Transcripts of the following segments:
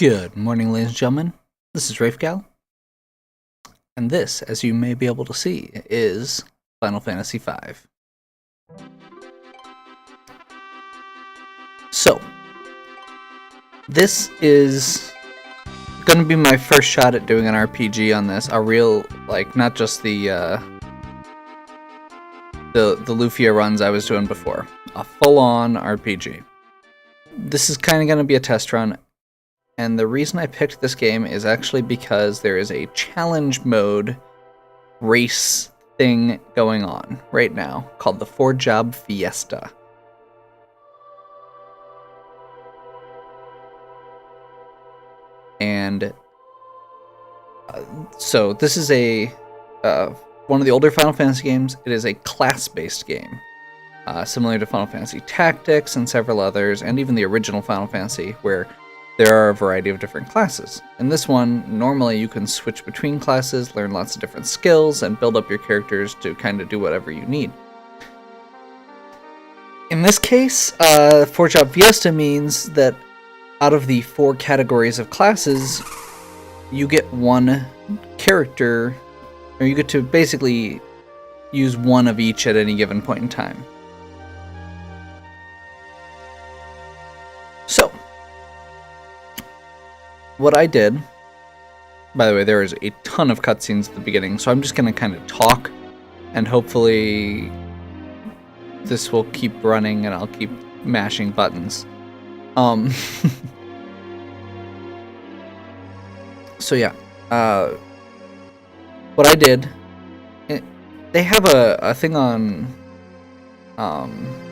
Good morning, ladies and gentlemen. This is Rafegal, and this, as you may be able to see, is Final Fantasy V. So, this is going to be my first shot at doing an RPG on this. A real, not just the Lufia runs I was doing before. A full-on RPG. This is kind of going to be a test run. And the reason I picked this game is actually because there is a challenge mode race thing going on right now called the Four Job Fiesta. And so this is one of the older Final Fantasy games. It is a class-based game, similar to Final Fantasy Tactics and several others, and even the original Final Fantasy, where there are a variety of different classes. In this one, normally you can switch between classes, learn lots of different skills, and build up your characters to kind of do whatever you need. In this case, Four Job Fiesta means that out of the 4 categories of classes, you get one character, or you get to basically use one of each at any given point in time. So, what I did, by the way, there is a ton of cutscenes at the beginning, so I'm just going to kind of talk, and hopefully this will keep running and I'll keep mashing buttons. So yeah, what I did, they have a thing on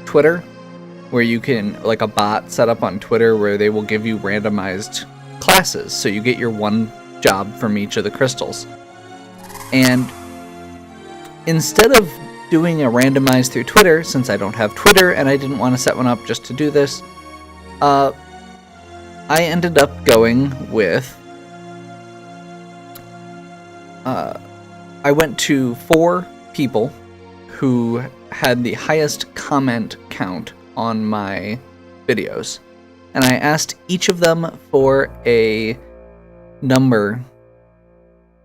Twitter where you can, like a bot set up on Twitter where they will give you randomized classes, so you get your one job from each of the crystals. And instead of doing a randomized through Twitter, since I don't have Twitter and I didn't want to set one up just to do this, I ended up going with I went to 4 people who had the highest comment count on my videos, and I asked each of them for a number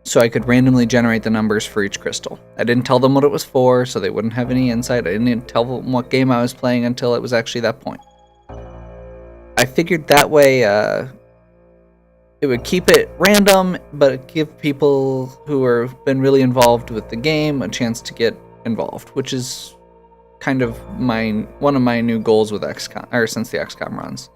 so I could randomly generate the numbers for each crystal. I didn't tell them what it was for, so they wouldn't have any insight. I didn't even tell them what game I was playing until it was actually that point. I figured that way it would keep it random, but give people who have been really involved with the game a chance to get involved, which is kind of one of my new goals with XCOM, or since the XCOM runs.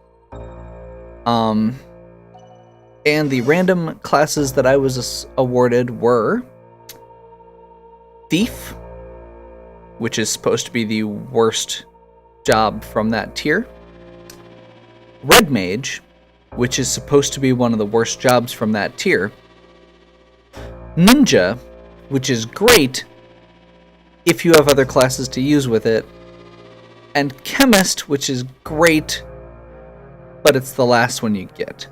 And the random classes that I was awarded were Thief, which is supposed to be the worst job from that tier, Red Mage, which is supposed to be one of the worst jobs from that tier, Ninja, which is great if you have other classes to use with it, and Chemist, which is great, but it's the last one you get.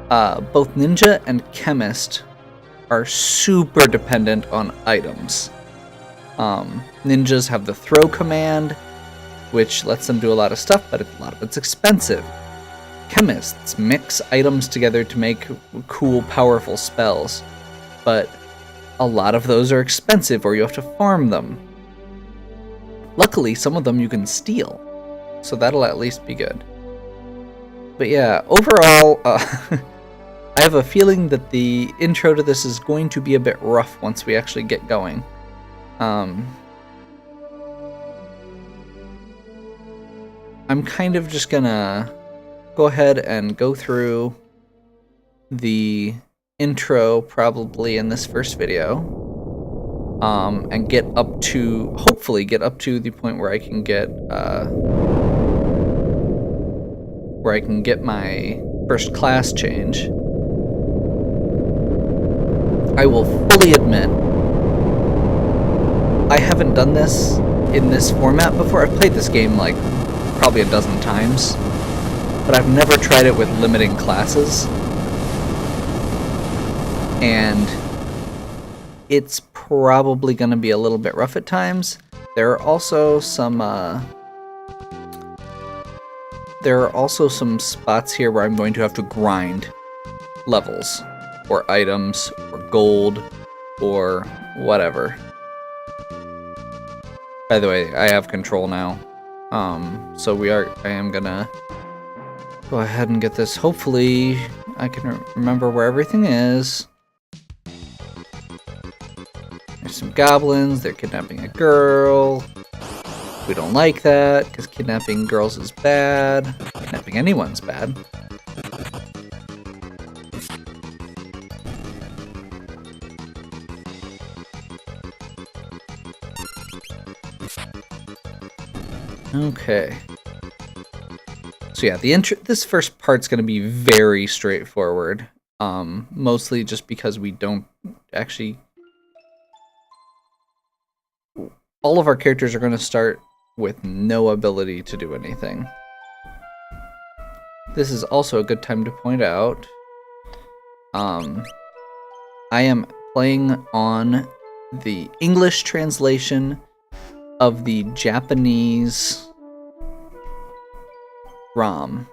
Both Ninja and Chemist are super dependent on items. Ninjas have the throw command, which lets them do a lot of stuff, but a lot of it's expensive. Chemists mix items together to make cool, powerful spells, but a lot of those are expensive or you have to farm them. Luckily, some of them you can steal, so that'll at least be good. But yeah, overall, I have a feeling that the intro to this is going to be a bit rough once we actually get going. I'm kind of just gonna go ahead and go through the intro probably in this first video, and hopefully get up to the point where I can get my first class change. I will fully admit I haven't done this in this format before. I've played this game like probably a dozen times, but I've never tried it with limiting classes, and it's probably going to be a little bit rough at times. There are also some there are also some spots here where I'm going to have to grind levels, or items, or gold, or whatever. By the way, I have control now. So I am gonna go ahead and get this. Hopefully, I can remember where everything is. There's some goblins, they're kidnapping a girl. We don't like that, because kidnapping girls is bad. Kidnapping anyone's bad. Okay. So yeah, this first part's going to be very straightforward. Mostly just because we don't actually... All of our characters are going to start with no ability to do anything. This is also a good time to point out, I am playing on the English translation of the Japanese ROM,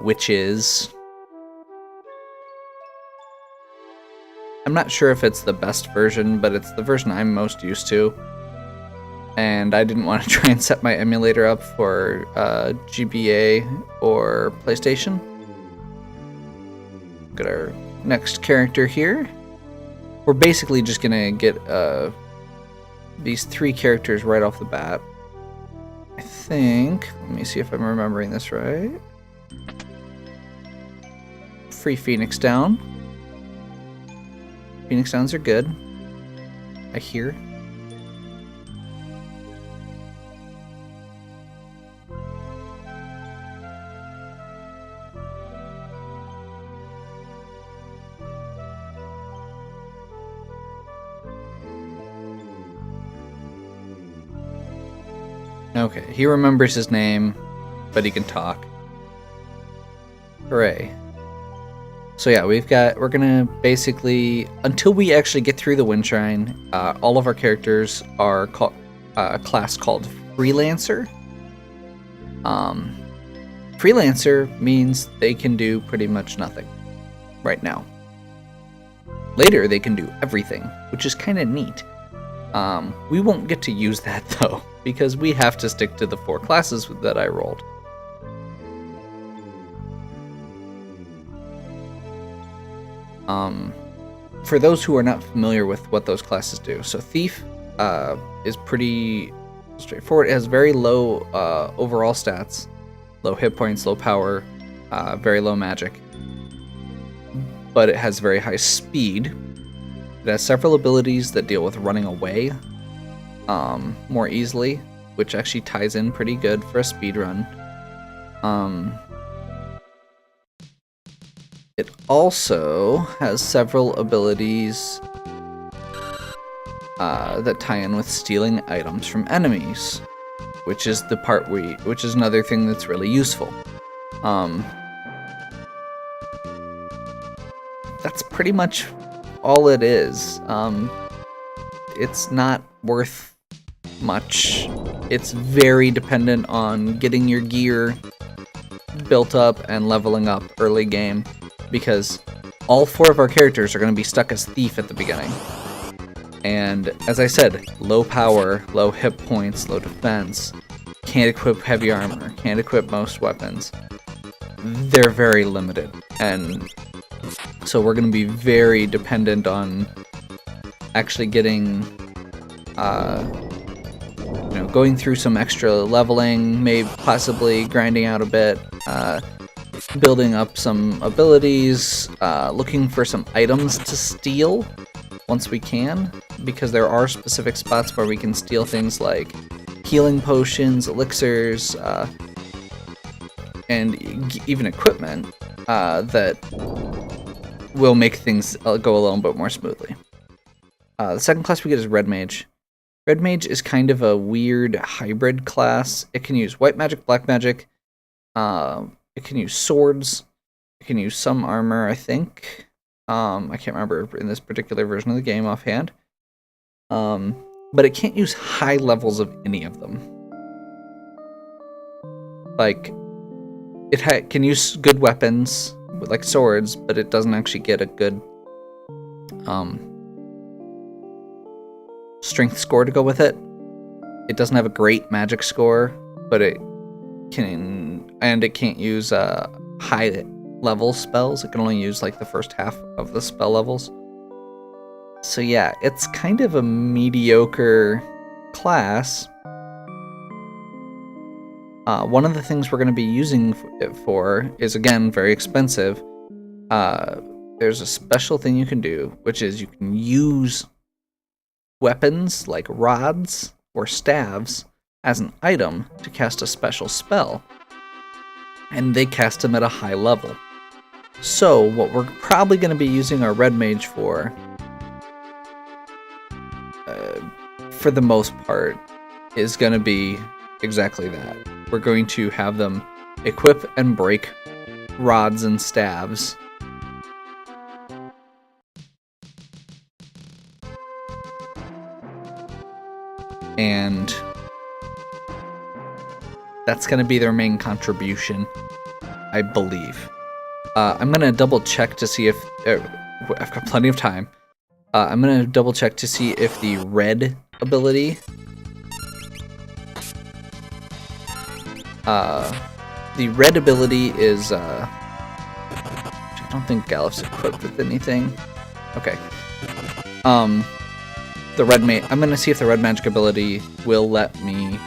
which is... I'm not sure if it's the best version, but it's the version I'm most used to. And I didn't want to try and set my emulator up for GBA or PlayStation. Got our next character here. We're basically just gonna get these 3 characters right off the bat. I think, let me see if I'm remembering this right. Free Phoenix down. Phoenix Downs are good, I hear. Okay, he remembers his name, but he can talk. Hooray. So yeah, we're gonna basically, until we actually get through the Wind Shrine, all of our characters are a class called Freelancer. Freelancer means they can do pretty much nothing right now. Later, they can do everything, which is kind of neat. We won't get to use that though, because we have to stick to the 4 classes that I rolled. For those who are not familiar with what those classes do, so Thief is pretty straightforward. It has very low overall stats, low hit points, low power, very low magic, but it has very high speed. It has several abilities that deal with running away more easily, which actually ties in pretty good for a speed run. It also has several abilities that tie in with stealing items from enemies, which is the part which is another thing that's really useful. That's pretty much all it is. It's not worth much. It's very dependent on getting your gear built up and leveling up early game, because all 4 of our characters are going to be stuck as Thief at the beginning. And as I said, low power, low hit points, low defense, can't equip heavy armor, can't equip most weapons. They're very limited, and so we're going to be very dependent on actually getting, going through some extra leveling, maybe possibly grinding out a bit, building up some abilities, looking for some items to steal once we can, because there are specific spots where we can steal things like healing potions, elixirs, and even equipment that will make things go a little bit more smoothly. The second class we get is Red Mage. Red Mage is kind of a weird hybrid class. It can use white magic, black magic, it can use swords, it can use some armor, I think. I can't remember in this particular version of the game offhand. But it can't use high levels of any of them. Like, it can use good weapons, like swords, but it doesn't actually get a good strength score to go with it. It doesn't have a great magic score, but it can't use high level spells. It can only use like the first half of the spell levels. So yeah, it's kind of a mediocre class. One of the things we're going to be using it for is, again, very expensive. There's a special thing you can do, which is you can use weapons like rods or staves as an item to cast a special spell. And they cast them at a high level. So what we're probably going to be using our red mage for the most part, is going to be exactly that. We're going to have them equip and break rods and staves. And that's going to be their main contribution, I believe. I'm going to double check to see if... I've got plenty of time. I'm going to double check to see if the red ability... the red ability is... I don't think Gallif's equipped with anything. Okay. The red I'm going to see if the red magic ability will let me...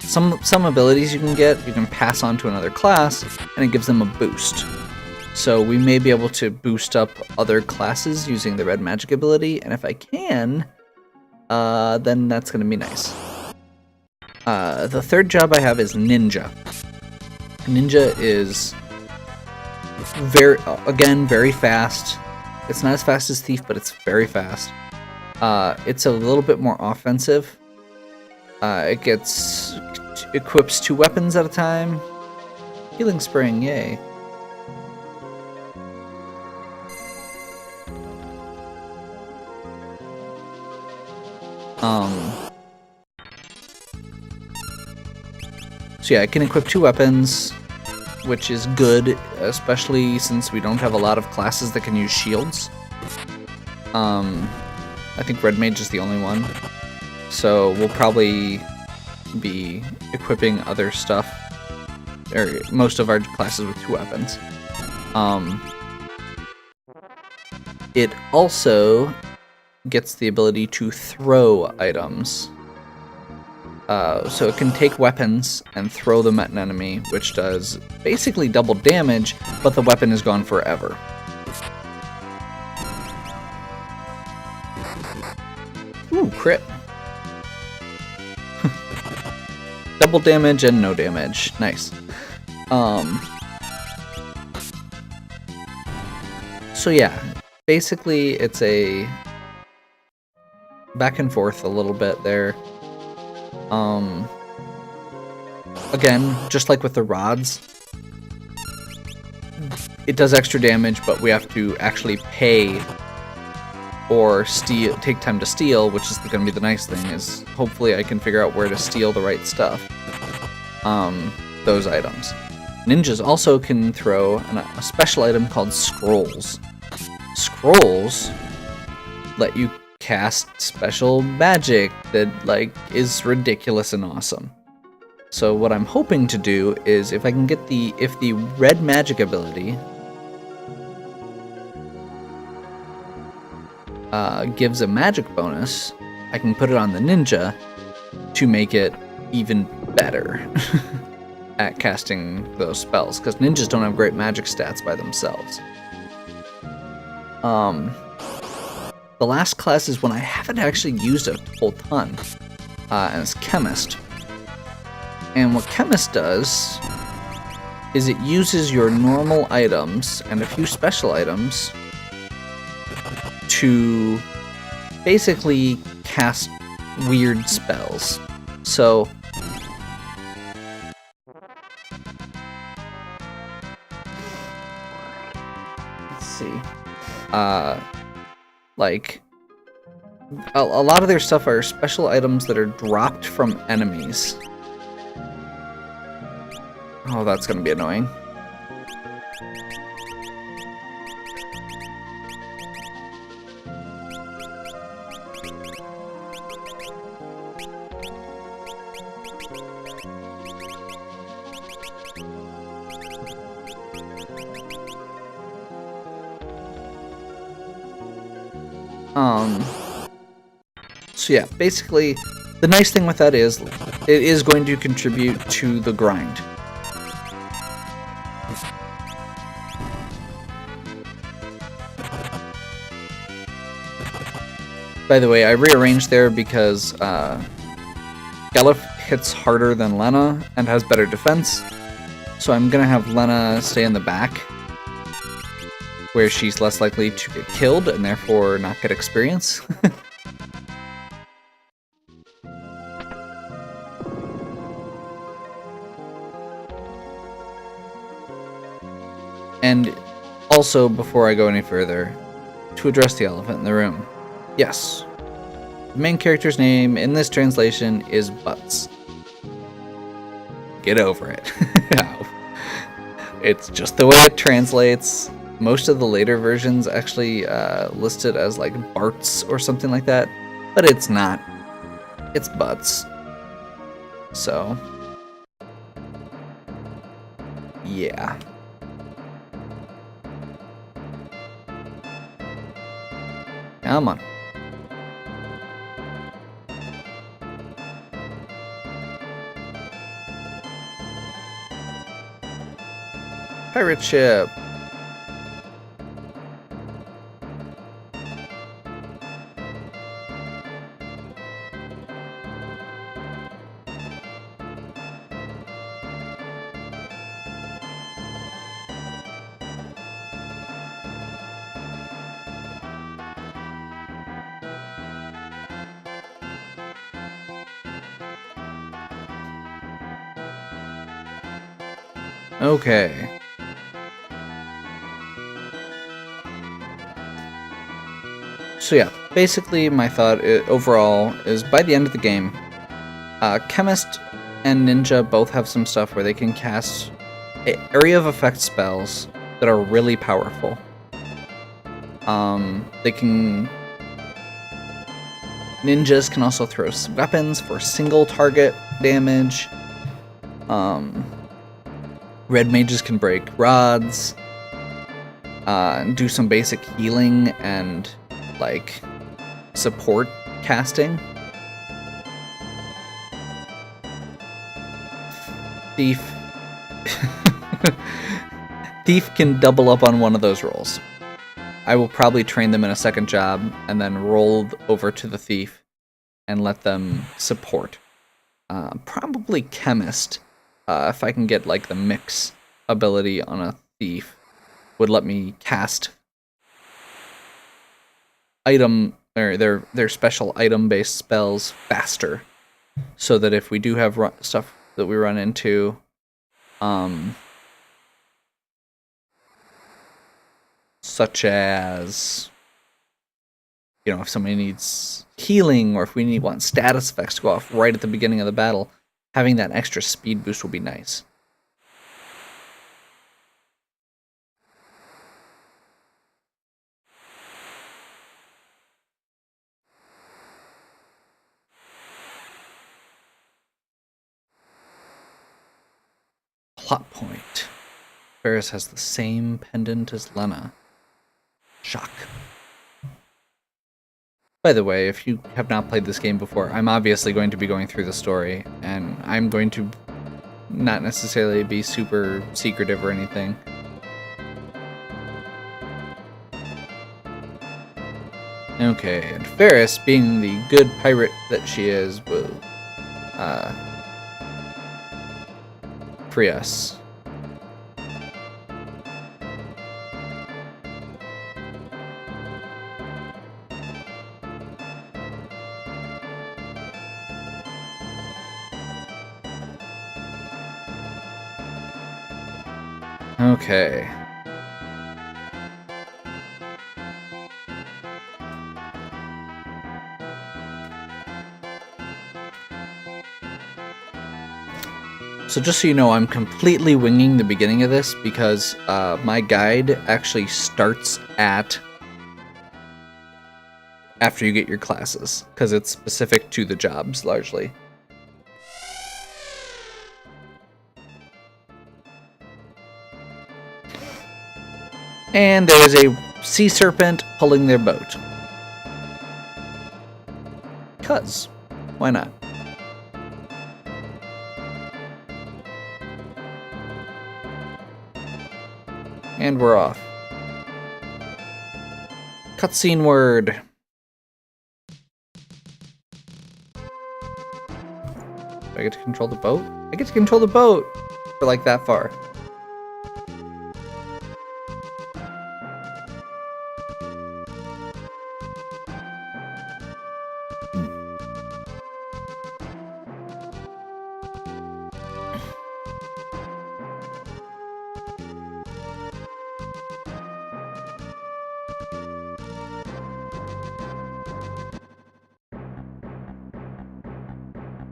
Some abilities you can pass on to another class, and it gives them a boost. So we may be able to boost up other classes using the red magic ability, and if I can, then that's going to be nice. The third job I have is Ninja. Ninja is very fast. It's not as fast as Thief, but it's very fast. It's a little bit more offensive. It equips 2 weapons at a time. Healing Spring, yay. So yeah, I can equip 2 weapons, which is good, especially since we don't have a lot of classes that can use shields. I think Red Mage is the only one. So we'll probably be equipping other stuff, or most of our classes with 2 weapons. It also gets the ability to throw items. So it can take weapons and throw them at an enemy, which does basically double damage, but the weapon is gone forever. Ooh, crit. Double damage and no damage. Nice. So yeah, basically it's a back and forth a little bit there. Again, just like with the rods, it does extra damage, but we have to actually pay or take time to steal, which is going to be the nice thing, is hopefully I can figure out where to steal the right stuff. Those items. Ninjas also can throw a special item called Scrolls. Scrolls let you cast special magic that is ridiculous and awesome. So what I'm hoping to do is, if I can get if the red magic ability gives a magic bonus, I can put it on the ninja to make it even better at casting those spells, because ninjas don't have great magic stats by themselves. The last class is one I haven't actually used a whole ton, and it's Chemist. And what Chemist does is it uses your normal items and a few special items to basically cast weird spells. So let's see. A lot of their stuff are special items that are dropped from enemies. Oh, that's gonna be annoying. So yeah, basically, the nice thing with that is, it is going to contribute to the grind. By the way, I rearranged there because Galuf hits harder than Lena and has better defense, so I'm gonna have Lena stay in the back, where she's less likely to get killed and therefore not get experience. And also, before I go any further, to address the elephant in the room. Yes, the main character's name in this translation is Butts. Get over it. It's just the way it translates. Most of the later versions actually list it as like Barts or something like that, but it's not. It's Butts. So, yeah. Come on. Pirate ship. Okay. So yeah, basically my thought overall is by the end of the game, Chemist and Ninja both have some stuff where they can cast area of effect spells that are really powerful. Ninjas can also throw weapons for single target damage. Red mages can break rods, do some basic healing and like support casting. Thief can double up on one of those roles. I will probably train them in a second job and then roll over to the Thief and let them support. Probably Chemist, if I can get like the mix ability on a Thief, would let me cast their special item based spells faster, so that if we do have stuff that we run into, such as, if somebody needs healing or if we want status effects to go off right at the beginning of the battle, having that extra speed boost will be nice. Plot point. Ferris has the same pendant as Lena. Shock. By the way, if you have not played this game before, I'm obviously going to be going through the story, and I'm going to not necessarily be super secretive or anything. Okay, and Ferris, being the good pirate that she is, will free us. Okay. So just so you know, I'm completely winging the beginning of this because my guide actually starts at after you get your classes, because it's specific to the jobs largely. And there is a sea serpent pulling their boat. 'Cause why not? And we're off. Cutscene word. Do I get to control the boat? I get to control the boat for like that far.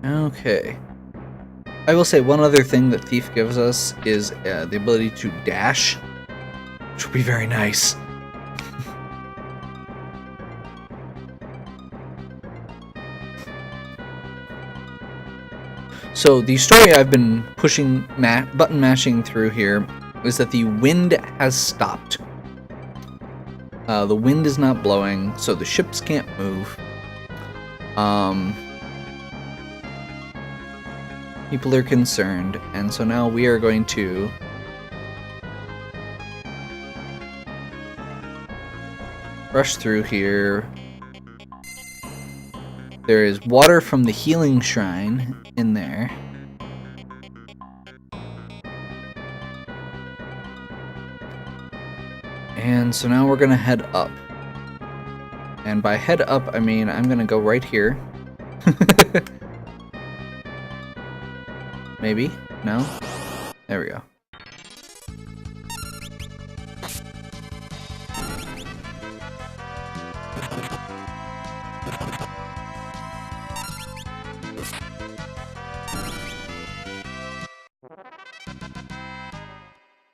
Okay. I will say one other thing that Thief gives us is the ability to dash, which would be very nice. So the story I've been pushing, button mashing through here is that the wind has stopped. The wind is not blowing, so the ships can't move. People are concerned, and so now we are going to rush through here. There is water from the healing shrine in there. And so now we're gonna head up. And by head up, I mean I'm gonna go right here. Maybe? No? There we go.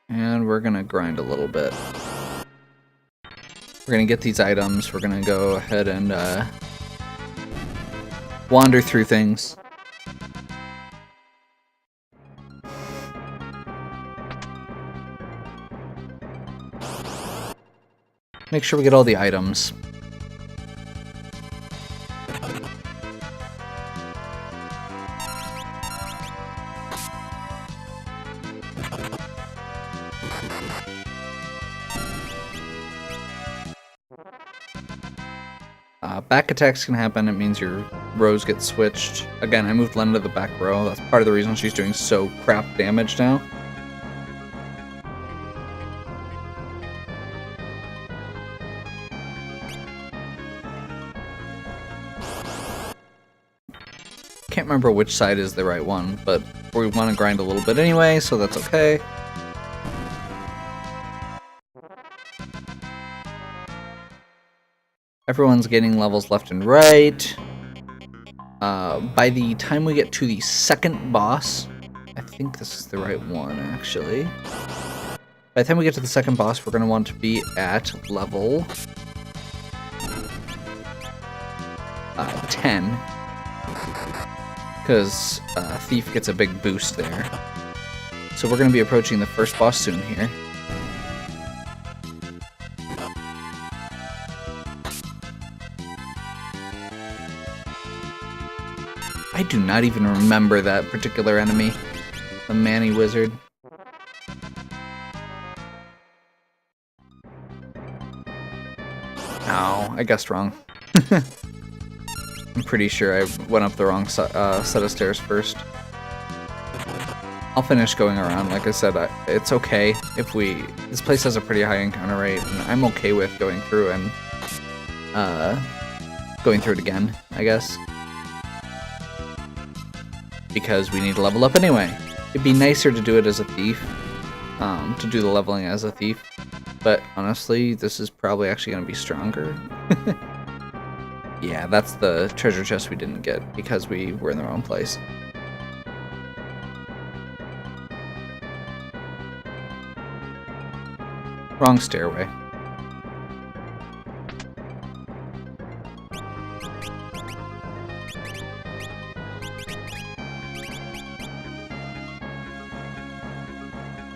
And we're gonna grind a little bit. We're gonna get these items. We're gonna go ahead and wander through things. Make sure we get all the items. Back attacks can happen. It means your rows get switched. Again, I moved Len to the back row. That's part of the reason she's doing so crap damage now. Can't remember which side is the right one, but we want to grind a little bit anyway, so that's okay. Everyone's gaining levels left and right. By the time we get to the second boss, I think this is the right one, actually. By the time we get to the second boss, we're going to want to be at level 10. Because Thief gets a big boost there. So we're going to be approaching the first boss soon here. I do not even remember that particular enemy. The Manny Wizard. No, I guessed wrong. I'm pretty sure I went up the wrong set of stairs first. I'll finish going around. Like I said, it's okay if we... This place has a pretty high encounter rate, and I'm okay with going through and going through it again, I guess. Because we need to level up anyway. It'd be nicer to do it as a thief, to do the leveling as a thief, but honestly, this is probably actually going to be stronger. Yeah, that's the treasure chest we didn't get because we were in the wrong place. Wrong stairway.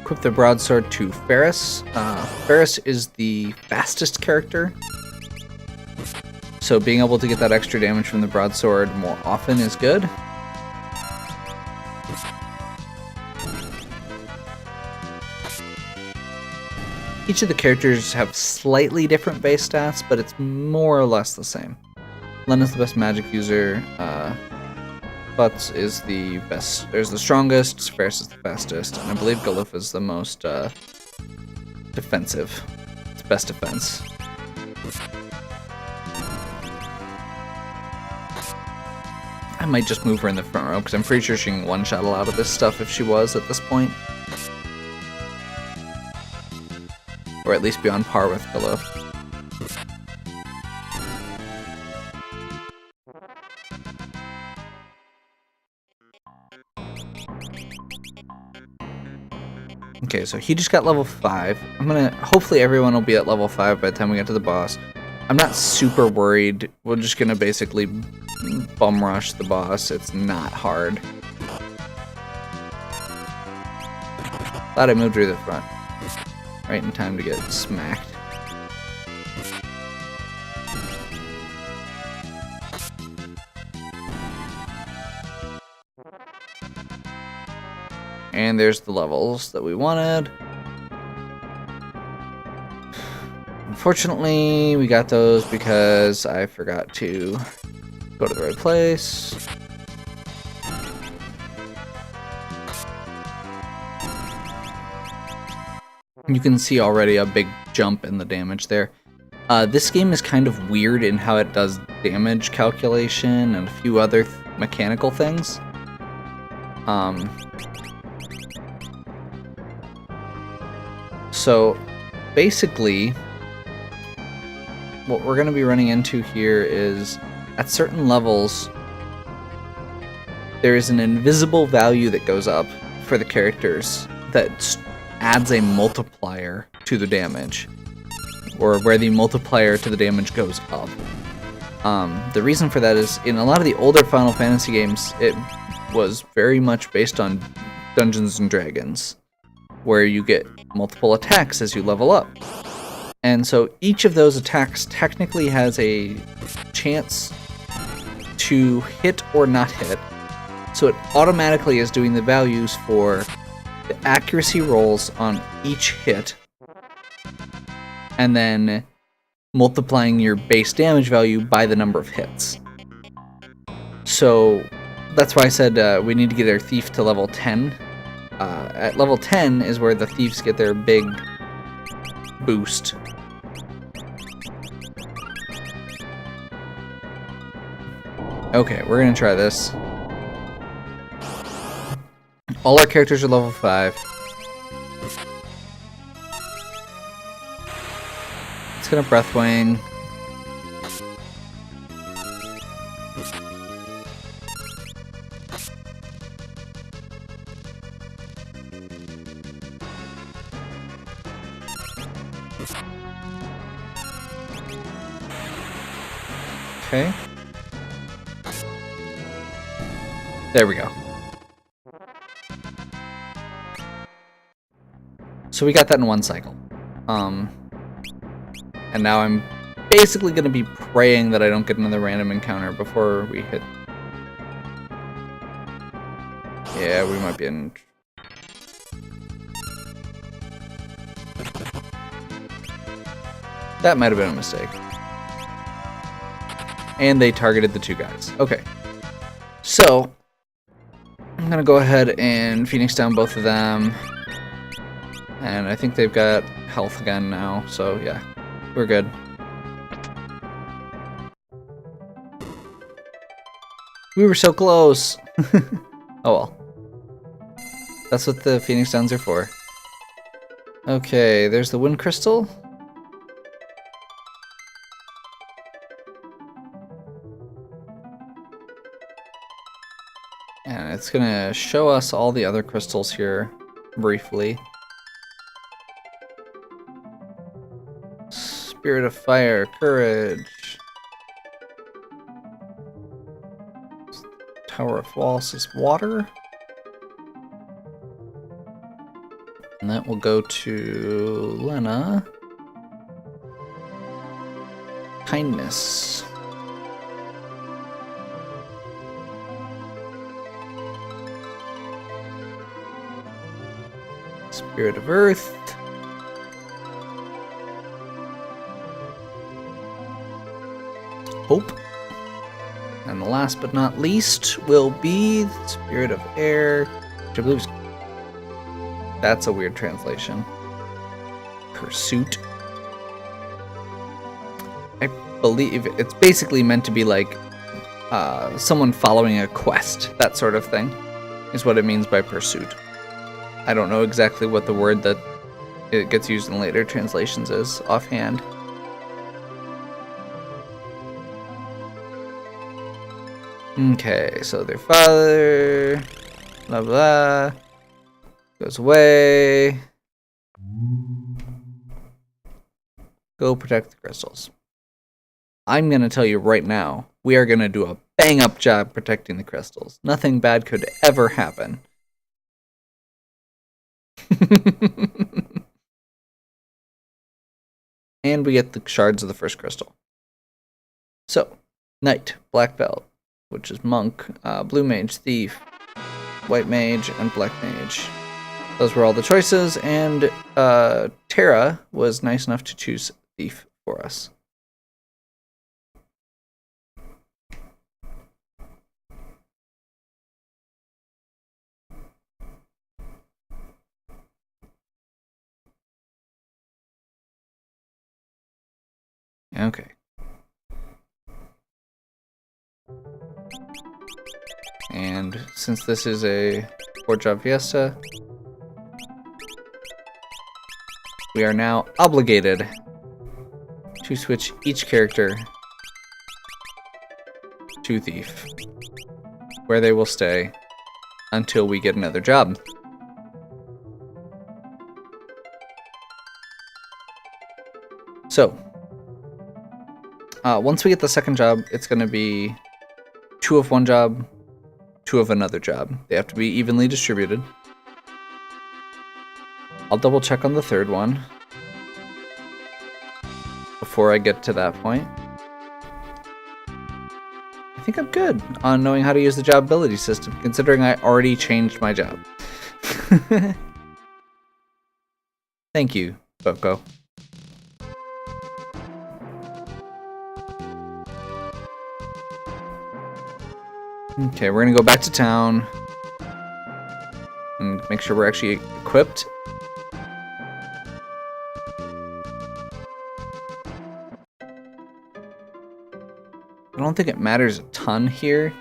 Equip the broadsword to Ferris. Ferris is the fastest character, so being able to get that extra damage from the broadsword more often is good. Each of the characters have slightly different base stats, but it's more or less the same. Len is the best magic user. Butts is the best. There's the strongest. Ferris is the fastest, and I believe Galuf is the most defensive. It's best defense. I might just move her in the front row because I'm pretty sure she can one-shot a lot of this stuff if she was at this point, or at least be on par with Galuf. Okay, so he just got level 5. Hopefully everyone will be at level 5 by the time we get to the boss. I'm not super worried. We're just gonna basically bum rush the boss. It's not hard. Thought I moved her to the front. Right in time to get smacked. And there's the levels that we wanted. Unfortunately, we got those because I forgot to go to the right place. You can see already a big jump in the damage there. This game is kind of weird in how it does damage calculation and a few other mechanical things. So basically, what we're going to be running into here is at certain levels, there is an invisible value that goes up for the characters that adds a multiplier to the damage, or where the multiplier to the damage goes up. The reason for that is in a lot of the older Final Fantasy games, it was very much based on Dungeons and Dragons, where you get multiple attacks as you level up. And so each of those attacks technically has a chance to hit or not hit. So it automatically is doing the values for the accuracy rolls on each hit, and then multiplying your base damage value by the number of hits. So that's why I said we need to get our thief to level 10. At level 10 is where the thieves get their big boost. Okay, we're gonna try this. All our characters are level 5. It's gonna Breath Wing. Okay. There we go. So we got that in one cycle. And now I'm basically going to be praying that I don't get another random encounter before we hit. Yeah, we might be in. That might have been a mistake. And they targeted the two guys. Okay. So, I'm going to go ahead and Phoenix down both of them. And I think they've got health again now, so yeah, we're good. We were so close! Oh well. That's what the Phoenix Downs are for. Okay, there's the Wind Crystal. And it's gonna show us all the other crystals here briefly. Spirit of Fire, Courage. Tower of Walls is Water. And that will go to Lena. Kindness. Spirit of Earth. Hope. And the last but not least will be Spirit of Air, which I believe is... That's a weird translation. Pursuit. I believe it's basically meant to be like someone following a quest, that sort of thing, is what it means by pursuit. I don't know exactly what the word that it gets used in later translations is offhand. Okay, so their father, blah blah, goes away. Go protect the crystals. I'm gonna tell you right now, we are gonna do a bang-up job protecting the crystals. Nothing bad could ever happen. And we get the shards of the first crystal. So, Knight, Black Belt, which is Monk, Blue Mage, Thief, White Mage, and Black Mage. Those were all the choices, and Tara was nice enough to choose Thief for us. Okay. And since this is a Four Job Fiesta, we are now obligated to switch each character to Thief, where they will stay until we get another job. So, once we get the second job, it's going to be 2 of one job, 2 of another job. They have to be evenly distributed. I'll double check on the third one before I get to that point. I think I'm good on knowing how to use the job ability system, considering I already changed my job. Thank you, Boko. Okay, we're gonna go back to town and make sure we're actually equipped. I don't think it matters a ton here.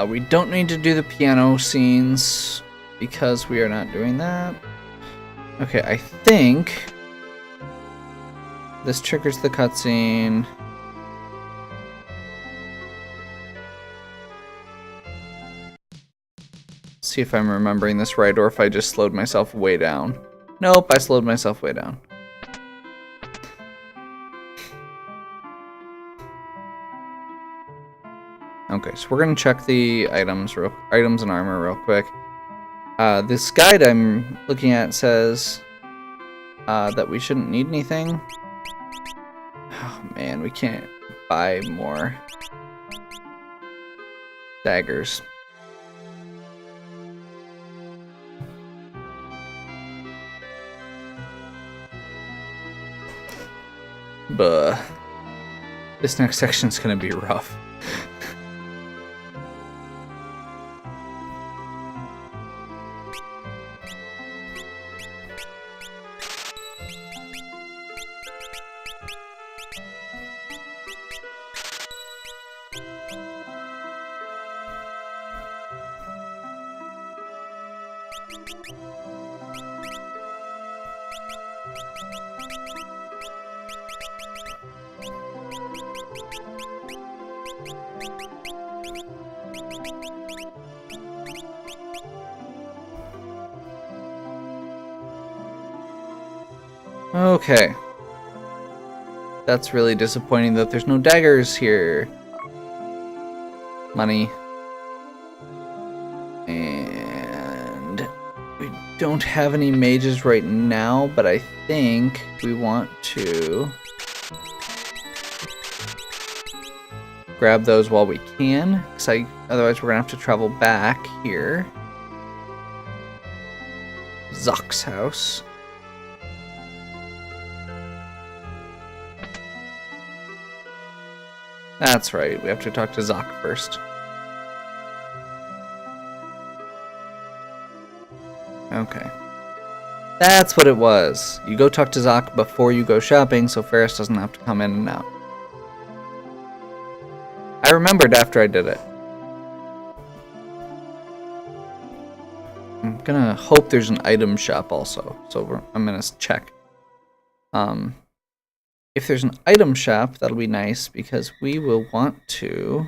We don't need to do the piano scenes because we are not doing that. Okay, I think this triggers the cutscene. See if I'm remembering this right or if I just slowed myself way down. Nope, I slowed myself way down. Okay, so we're gonna check the items and armor real quick. This guide I'm looking at says that we shouldn't need anything. Oh man, we can't buy more daggers. Buh. This next section's gonna be rough. Okay. That's really disappointing that there's no daggers here. Money. And we don't have any mages right now, but I think we want to grab those while we can, because otherwise we're gonna have to travel back here. Zock's house. That's right, we have to talk to Zock first. Okay. That's what it was. You go talk to Zock before you go shopping, so Ferris doesn't have to come in and out. I remembered after I did it. I'm gonna hope there's an item shop also, so I'm gonna check. If there's an item shop, that'll be nice, because we will want to...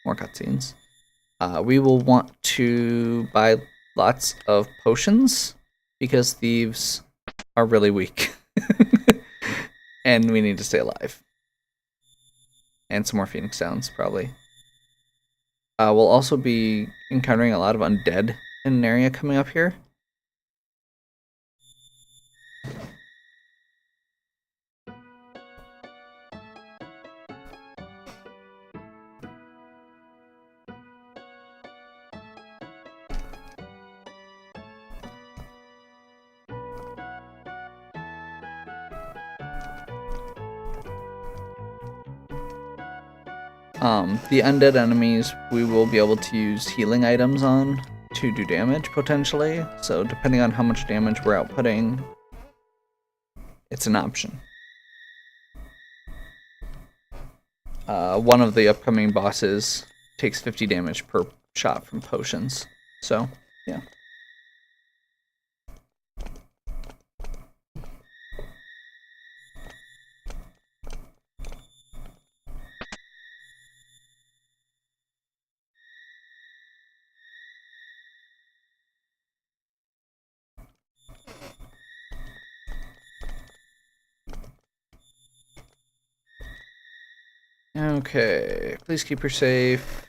More cutscenes. We will want to buy lots of potions, because thieves are really weak. And we need to stay alive. And some more Phoenix Downs, probably. We'll also be encountering a lot of undead in an area coming up here. The undead enemies we will be able to use healing items on to do damage, potentially. So depending on how much damage we're outputting, it's an option. One of the upcoming bosses takes 50 damage per shot from potions. So, yeah. Okay, please keep her safe.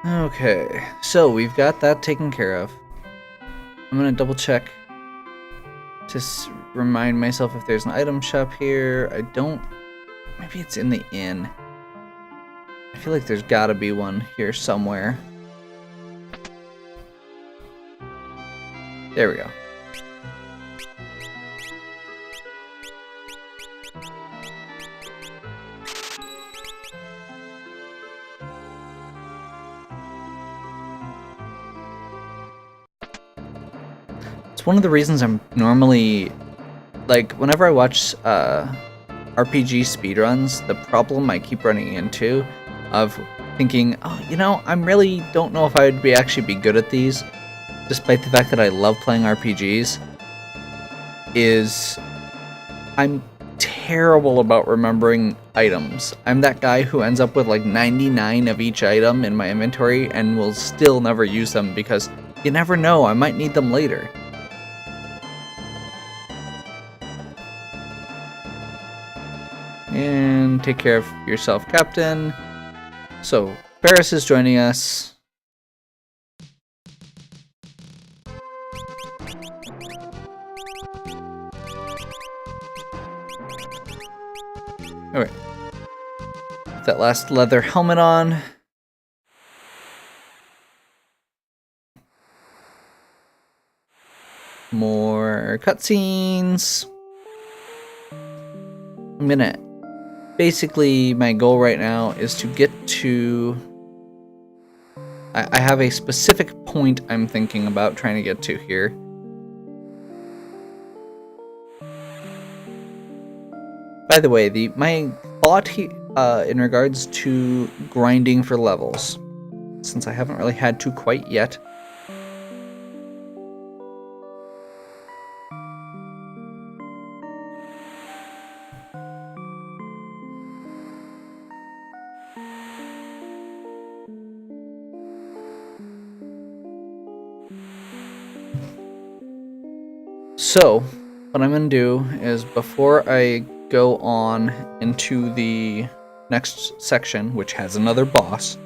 Okay, so we've got that taken care of. I'm gonna double check to remind myself if there's an item shop here. I don't... Maybe it's in the inn. I feel like there's gotta be one here somewhere. There we go. It's one of the reasons I'm normally, like, whenever I watch RPG speedruns, the problem I keep running into of thinking, oh, you know, I really don't know if I would actually be good at these, despite the fact that I love playing RPGs, is I'm terrible about remembering items. I'm that guy who ends up with like 99 of each item in my inventory and will still never use them because you never know, I might need them later. And take care of yourself, Captain. So, Ferris is joining us. Alright. Put that last leather helmet on. More cutscenes. I'm gonna... Basically, my goal right now is to get to... I have a specific point I'm thinking about trying to get to here. By the way, my thought in regards to grinding for levels, since I haven't really had to quite yet, So, what I'm going to do is, before I go on into the next section, which has another boss,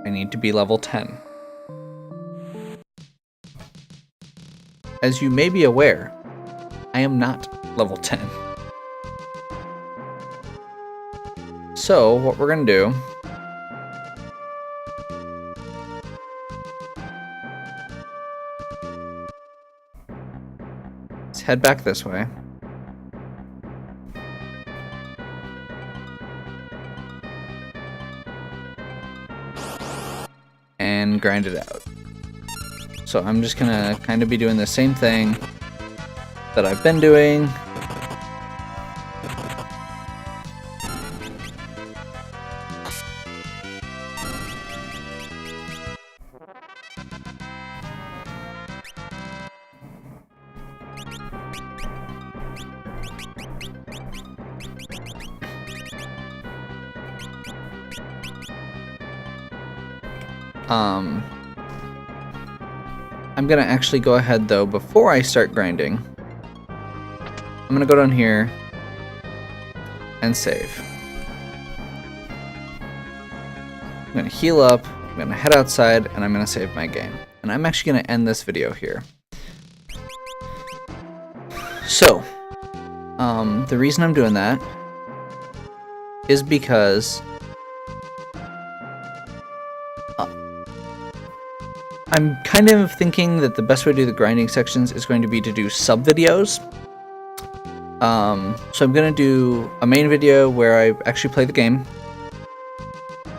I need to be level 10. As you may be aware, I am not level 10. So, what we're going to do is head back this way. And grind it out. So I'm just gonna kind of be doing the same thing that I've been doing. I'm gonna actually go ahead though, before I start grinding, I'm gonna go down here and save. I'm gonna heal up, I'm gonna head outside, and I'm gonna save my game. And I'm actually gonna end this video here. So, the reason I'm doing that is because I'm kind of thinking that the best way to do the grinding sections is going to be to do sub-videos. So I'm going to do a main video where I actually play the game.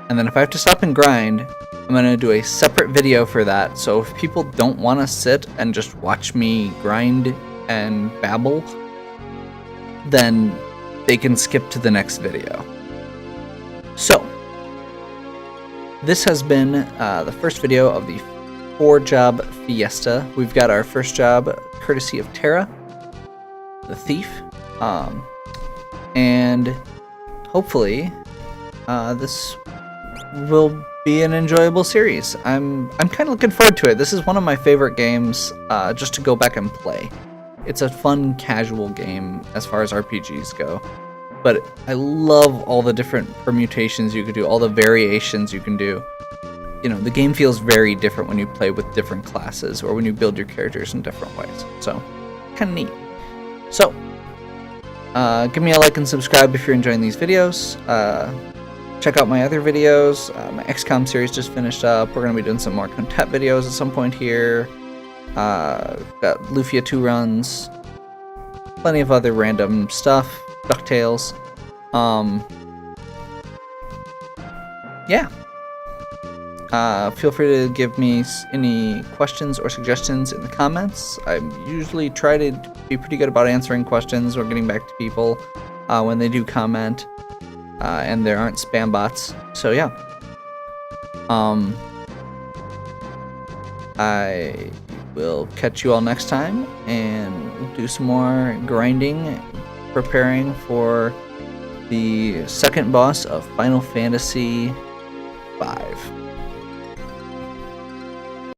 And then if I have to stop and grind, I'm going to do a separate video for that. So if people don't want to sit and just watch me grind and babble, then they can skip to the next video. So, this has been the first video of the Four Job Fiesta. We've got our first job courtesy of Terra, the thief, and hopefully this will be an enjoyable series. I'm kind of looking forward to it. This is one of my favorite games just to go back and play. It's a fun, casual game as far as RPGs go, but I love all the different permutations you could do, all the variations you can do. You know, the game feels very different when you play with different classes or when you build your characters in different ways. So, kind of neat. So, give me a like and subscribe if you're enjoying these videos. Check out my other videos. My XCOM series just finished up. We're going to be doing some more Quintet videos at some point here. Got Lufia 2 runs. Plenty of other random stuff. DuckTales. Yeah. Feel free to give me any questions or suggestions in the comments. I usually try to be pretty good about answering questions or getting back to people when they do comment, and there aren't spam bots. So yeah, I will catch you all next time and do some more grinding, preparing for the second boss of Final Fantasy 5.